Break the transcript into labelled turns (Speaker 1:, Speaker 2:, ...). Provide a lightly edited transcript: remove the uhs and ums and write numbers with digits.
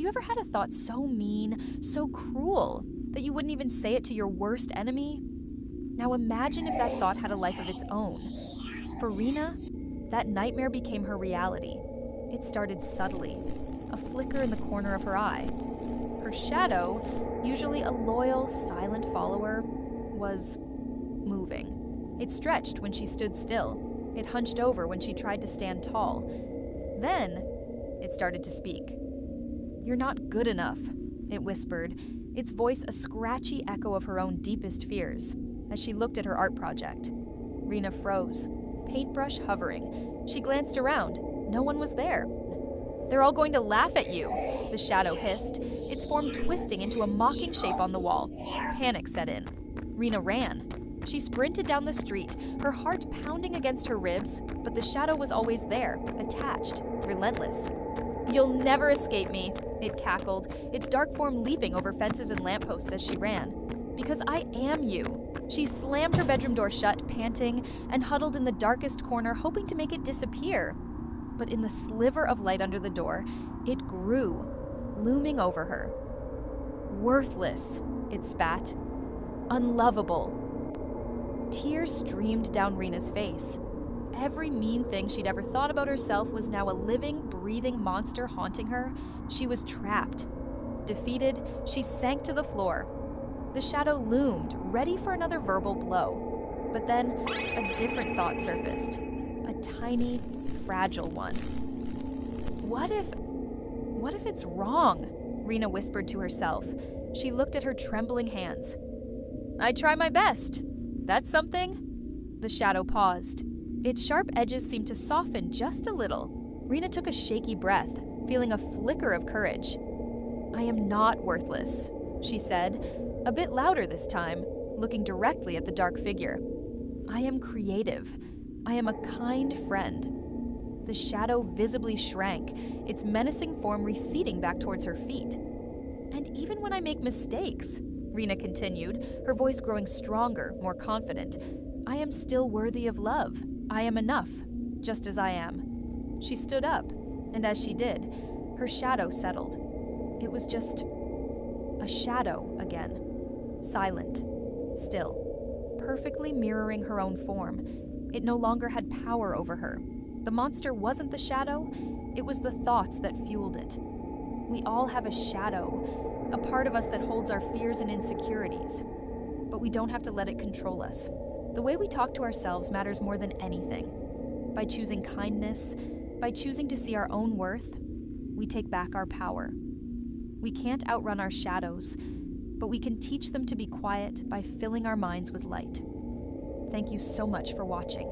Speaker 1: you ever had a thought so mean, so cruel, that you wouldn't even say it to your worst enemy? Now imagine if that thought had a life of its own. For Rena, that nightmare became her reality. It started subtly, a flicker in the corner of her eye. Her shadow, usually a loyal, silent follower, was moving. It stretched when she stood still. It hunched over when she tried to stand tall. Then, it started to speak. "You're not good enough," it whispered, its voice a scratchy echo of her own deepest fears, as she looked at her art project. Rena froze, paintbrush hovering. She glanced around. No one was there. "They're all going to laugh at you," the shadow hissed, its form twisting into a mocking shape on the wall. Panic set in. Rena ran. She sprinted down the street, her heart pounding against her ribs, but the shadow was always there, attached, relentless. "You'll never escape me," it cackled, its dark form leaping over fences and lampposts as she ran. "Because I am you." She slammed her bedroom door shut, panting, and huddled in the darkest corner, hoping to make it disappear. But in the sliver of light under the door, it grew, looming over her. "Worthless," it spat. "Unlovable." Tears streamed down Rena's face. Every mean thing she'd ever thought about herself was now a living, breathing monster haunting her. She was trapped. Defeated, she sank to the floor. The shadow loomed, ready for another verbal blow. But then, a different thought surfaced. A tiny, fragile one. What if it's wrong?" Rena whispered to herself. She looked at her trembling hands. "I try my best. That's something." The shadow paused. Its sharp edges seemed to soften just a little. Rena took a shaky breath, feeling a flicker of courage. "I am not worthless," she said, a bit louder this time, looking directly at the dark figure. "I am creative. I am a kind friend." The shadow visibly shrank, its menacing form receding back towards her feet. "And even when I make mistakes," Rena continued, her voice growing stronger, more confident, "I am still worthy of love. I am enough, just as I am." She stood up, and as she did, her shadow settled. It was just a shadow again, silent, still, perfectly mirroring her own form. It no longer had power over her. The monster wasn't the shadow, it was the thoughts that fueled it. We all have a shadow, a part of us that holds our fears and insecurities. But we don't have to let it control us. The way we talk to ourselves matters more than anything. By choosing kindness, by choosing to see our own worth, we take back our power. We can't outrun our shadows, but we can teach them to be quiet by filling our minds with light. Thank you so much for watching.